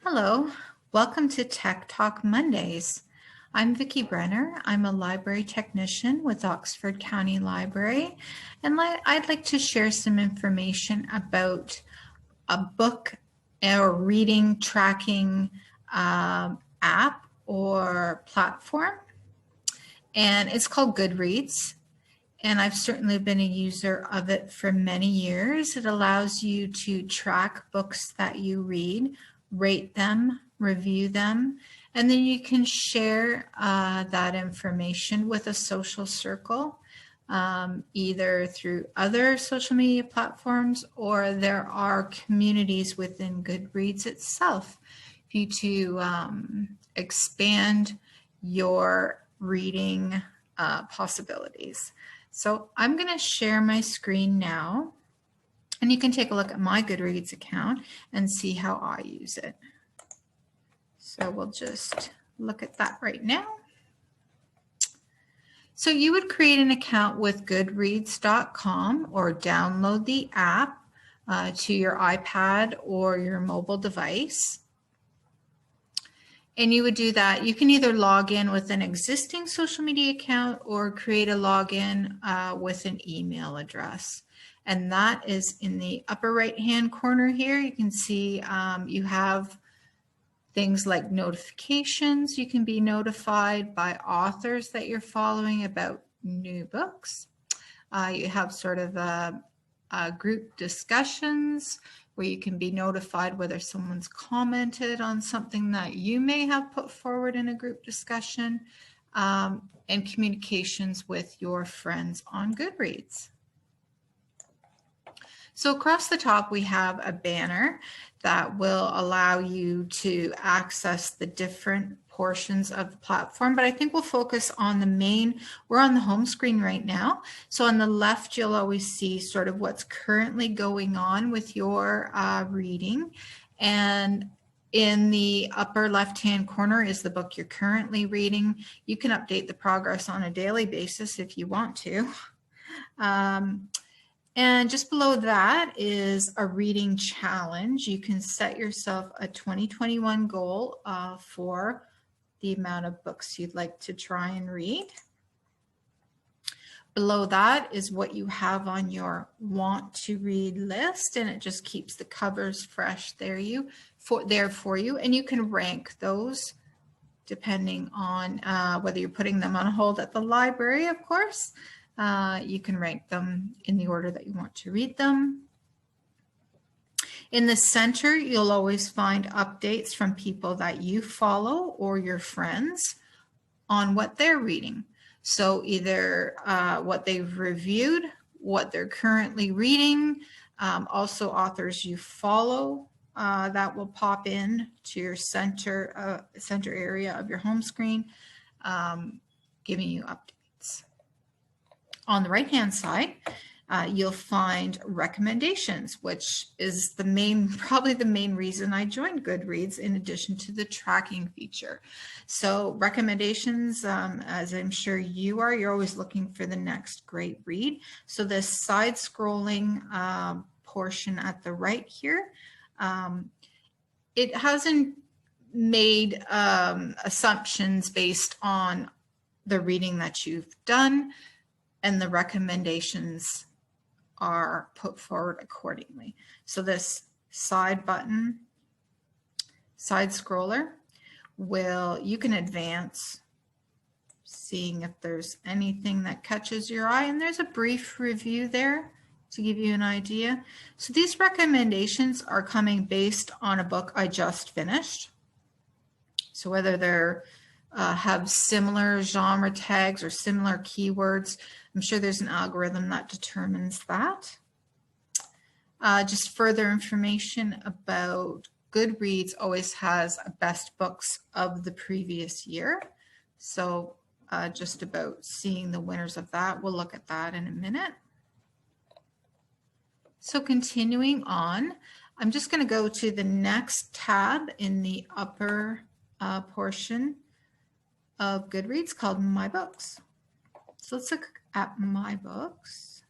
Hello, welcome to Tech Talk Mondays. I'm Vicki Brenner. I'm a library technician with Oxford County Library, and I'd like to share some information about a book or reading tracking app or platform, and it's called Goodreads. And I've certainly been a user of it for many years. It allows you to track books that you read, rate them, review them, and then you can share that information with a social circle, either through other social media platforms, or there are communities within Goodreads itself for you to expand your reading possibilities. So I'm going to share my screen now, and you can take a look at my Goodreads account and see how I use it. So we'll just look at that right now. So you would create an account with goodreads.com or download the app to your iPad or your mobile device. And you would do that. You can either log in with an existing social media account or create a login with an email address. And that is in the upper right-hand corner here. You can see you have things like notifications. You can be notified by authors that you're following about new books. You have sort of group discussions where you can be notified whether someone's commented on something that you may have put forward in a group discussion, and communications with your friends on Goodreads. So across the top, we have a banner that will allow you to access the different portions of the platform, but I think we'll focus on the main. We're on the home screen right now. So on the left, you'll always see sort of what's currently going on with your reading. And in the upper left-hand corner is the book you're currently reading. You can update the progress on a daily basis if you want to. And just below that is a reading challenge. You can set yourself a 2021 goal for the amount of books you'd like to try and read. Below that is what you have on your want to read list, and it just keeps the covers fresh there for you. And you can rank those depending on whether you're putting them on hold at the library, of course. You can rank them in the order that you want to read them. In the center, you'll always find updates from people that you follow or your friends on what they're reading. So either what they've reviewed, what they're currently reading, also authors you follow that will pop in to your center area of your home screen, giving you updates. On the right-hand side, you'll find recommendations, which is probably the main reason I joined Goodreads, in addition to the tracking feature. So recommendations, as I'm sure you're always looking for the next great read. So this side-scrolling portion at the right here, it hasn't made assumptions based on the reading that you've done, and the recommendations are put forward accordingly. So this side button, side scroller, you can advance, seeing if there's anything that catches your eye, and there's a brief review there to give you an idea. So these recommendations are coming based on a book I just finished. So whether they're have similar genre tags or similar keywords, I'm sure there's an algorithm that determines that. Just further information about Goodreads always has best books of the previous year. So just about seeing the winners of that, we'll look at that in a minute. So continuing on, I'm just going to go to the next tab in the upper portion of Goodreads called My Books. So let's look at My Books.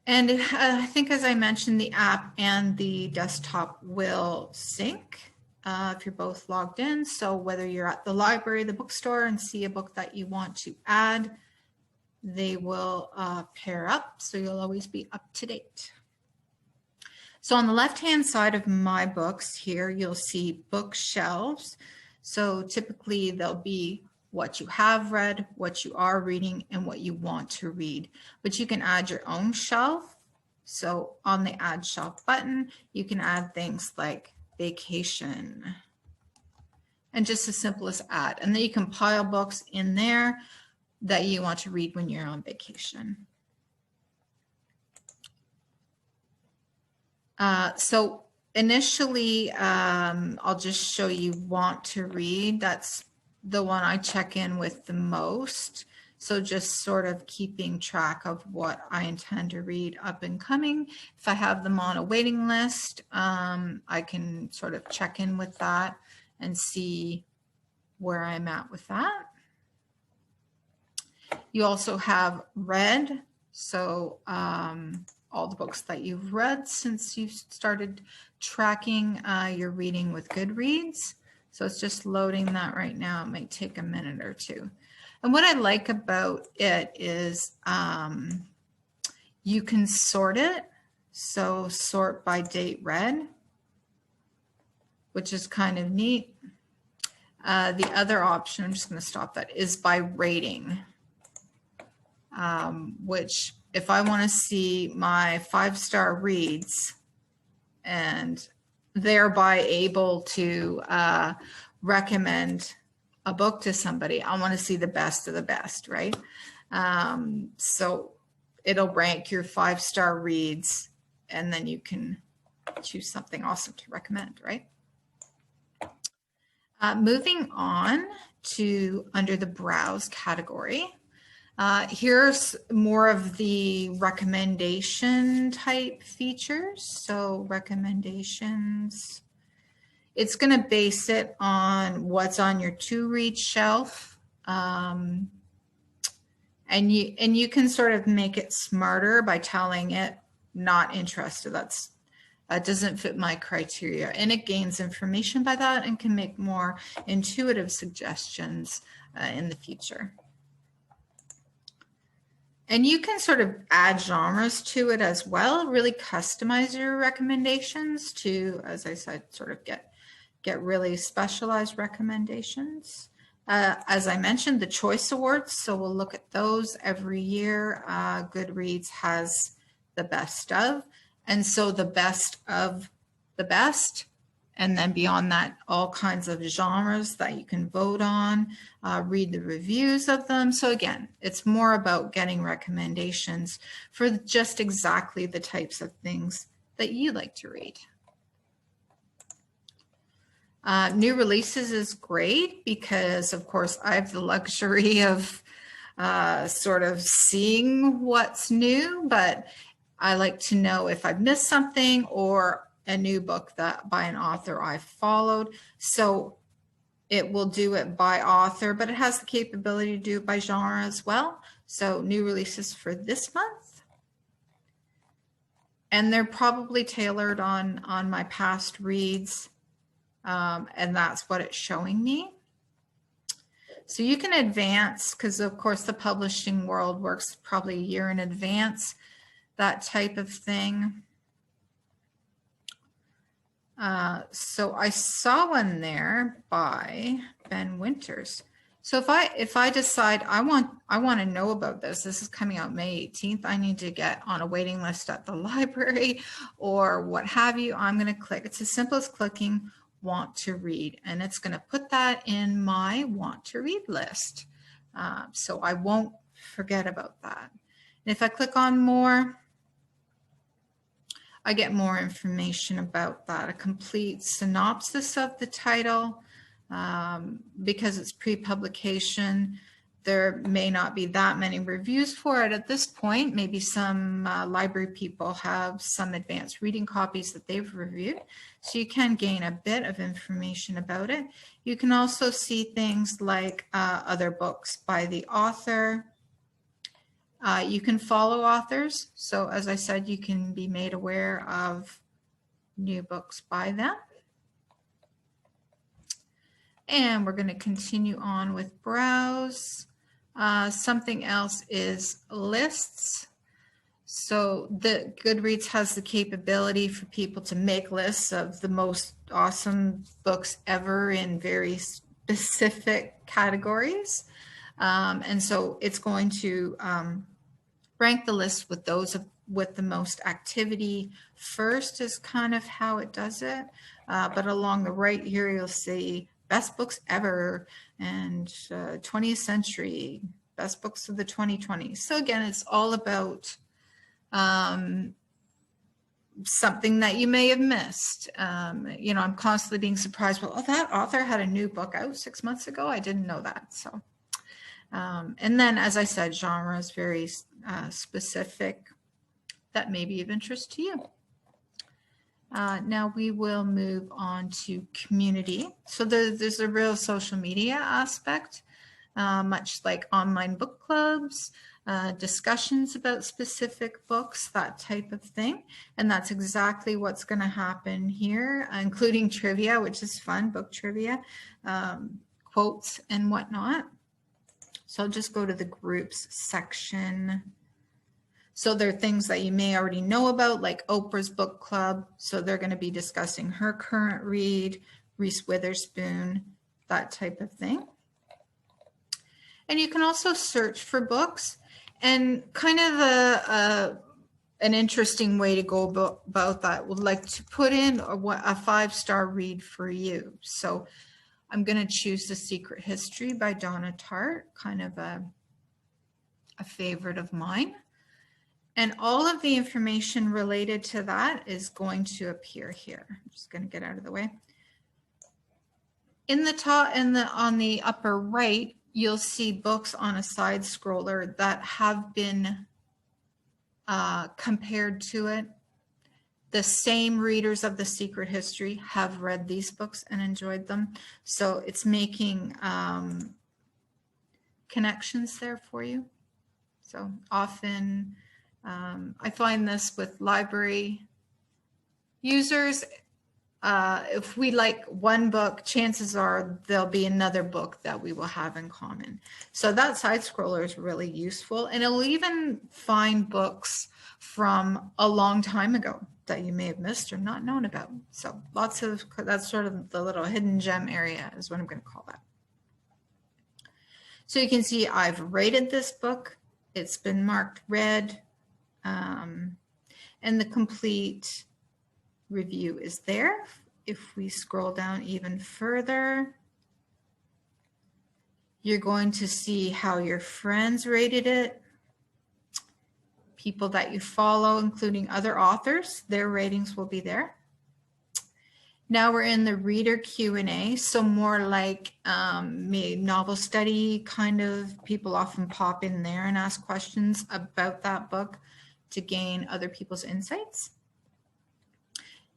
And I think, as I mentioned, the app and the desktop will sync if you're both logged in. So whether you're at the library, the bookstore, and see a book that you want to add, they will pair up. So you'll always be up to date. So on the left-hand side of my books here, you'll see bookshelves. So typically there'll be what you have read, what you are reading, and what you want to read. But you can add your own shelf. So on the Add Shelf button, you can add things like vacation and just as simple as add. And then you can pile books in there that you want to read when you're on vacation. So initially, I'll just show you want to read. That's the one I check in with the most. So just sort of keeping track of what I intend to read up and coming. If I have them on a waiting list, I can sort of check in with that and see where I'm at with that. You also have read. So all the books that you've read since you've started tracking your reading with Goodreads. So it's just loading that right now. It might take a minute or two. And what I like about it is you can sort it. So sort by date read, which is kind of neat. The other option, I'm just going to stop that, is by rating, which if I want to see my 5-star reads and thereby able to recommend a book to somebody, I want to see the best of the best, right? So it'll rank your 5-star reads and then you can choose something awesome to recommend, right? Moving on to under the browse category. Here's more of the recommendation type features. So recommendations, it's going to base it on what's on your to read shelf. And you can sort of make it smarter by telling it not interested. That doesn't fit my criteria, and it gains information by that and can make more intuitive suggestions in the future. And you can sort of add genres to it as well, really customize your recommendations to, as I said, sort of get really specialized recommendations. As I mentioned, the Choice Awards, so we'll look at those every year. Goodreads has the best of, and so the best of the best. And then beyond that, all kinds of genres that you can vote on, read the reviews of them. So again, it's more about getting recommendations for just exactly the types of things that you like to read. New releases is great because, of course, I have the luxury of sort of seeing what's new, but I like to know if I've missed something or a new book that by an author I followed. So it will do it by author, but it has the capability to do it by genre as well. So new releases for this month. And they're probably tailored on my past reads. And that's what it's showing me. So you can advance, because of course the publishing world works probably a year in advance, that type of thing. So I saw one there by Ben Winters. So if I decide I want to know about this is coming out May 18th, I need to get on a waiting list at the library or what have you, I'm going to click. It's as simple as clicking want to read, and it's going to put that in my want to read list. So I won't forget about that. And if I click on more, I get more information about that, a complete synopsis of the title. Because it's pre-publication, there may not be that many reviews for it at this point. Maybe some library people have some advanced reading copies that they've reviewed. So you can gain a bit of information about it. You can also see things like other books by the author. You can follow authors. So as I said, you can be made aware of new books by them. And we're going to continue on with browse. Something else is lists. So the Goodreads has the capability for people to make lists of the most awesome books ever in very specific categories. And so it's going to rank the list with those with the most activity first is kind of how it does it. But along the right here, you'll see best books ever and 20th century, best books of the 2020s. So again, it's all about something that you may have missed. You know, I'm constantly being surprised. Well, oh, that author had a new book out 6 months ago. I didn't know that. So, and then, as I said, genre is very specific that may be of interest to you. Now we will move on to community. So there's a real social media aspect, much like online book clubs, discussions about specific books, that type of thing. And that's exactly what's going to happen here, including trivia, which is fun, book trivia, quotes and whatnot. So I'll just go to the groups section. So there are things that you may already know about, like Oprah's book club. So they're going to be discussing her current read, Reese Witherspoon, that type of thing. And you can also search for books, and kind of an interesting way to go about that would like to put in a 5-star read for you. So I'm going to choose The Secret History by Donna Tartt, kind of a favorite of mine. And all of the information related to that is going to appear here. I'm just going to get out of the way. In the top and on the upper right, you'll see books on a side scroller that have been compared to it. The same readers of The Secret History have read these books and enjoyed them. So it's making connections there for you. So often I find this with library users. If we like one book, chances are there'll be another book that we will have in common. So that side scroller is really useful, and it'll even find books from a long time ago that you may have missed or not known about. So that's sort of the little hidden gem area is what I'm going to call that. So you can see I've rated this book. It's been marked red, and the complete review is there. If we scroll down even further, you're going to see how your friends rated it, people that you follow, including other authors, their ratings will be there. Now we're in the reader Q&A, so more like novel study kind of, people often pop in there and ask questions about that book to gain other people's insights.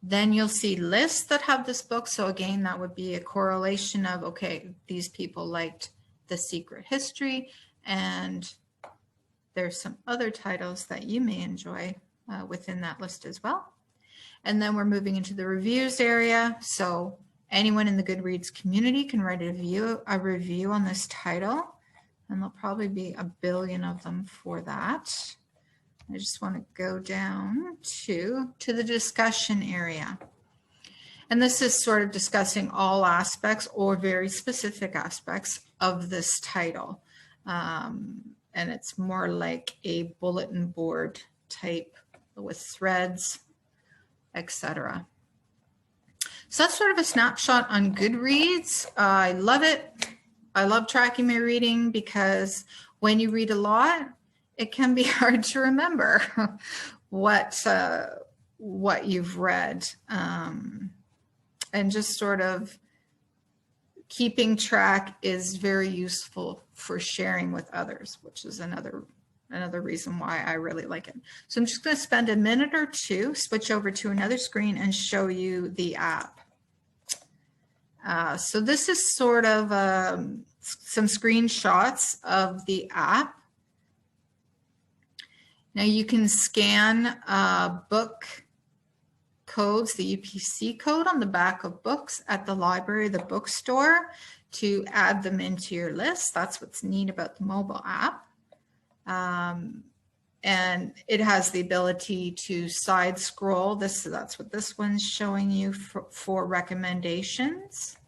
Then you'll see lists that have this book. So again, that would be a correlation of, okay, these people liked The Secret History, and there's some other titles that you may enjoy within that list as well. And then we're moving into the reviews area. So anyone in the Goodreads community can write a review on this title, and there'll probably be a billion of them for that. I just want to go down to the discussion area. And this is sort of discussing all aspects or very specific aspects of this title. And it's more like a bulletin board type with threads, etc. So that's sort of a snapshot on Goodreads. I love it. I love tracking my reading because when you read a lot, it can be hard to remember what you've read, and just sort of keeping track is very useful for sharing with others, which is another reason why I really like it. So I'm just going to spend a minute or two, switch over to another screen and show you the app. So this is sort of some screenshots of the app. Now you can scan book codes, the UPC code on the back of books at the library, the bookstore, to add them into your list. That's what's neat about the mobile app. And it has the ability to side scroll. That's what this one's showing you for recommendations.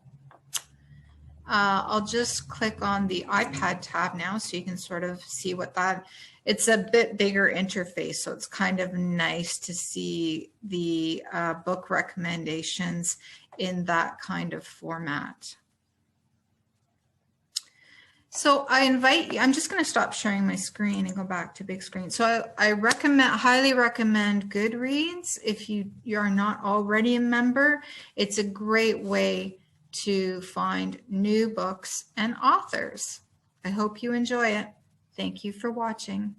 I'll just click on the iPad tab now so you can sort of see what that, it's a bit bigger interface. So it's kind of nice to see the book recommendations in that kind of format. So I invite you, I'm just going to stop sharing my screen and go back to big screen. So I highly recommend Goodreads. If you are not already a member, it's a great way to find new books and authors. I hope you enjoy it. Thank you for watching.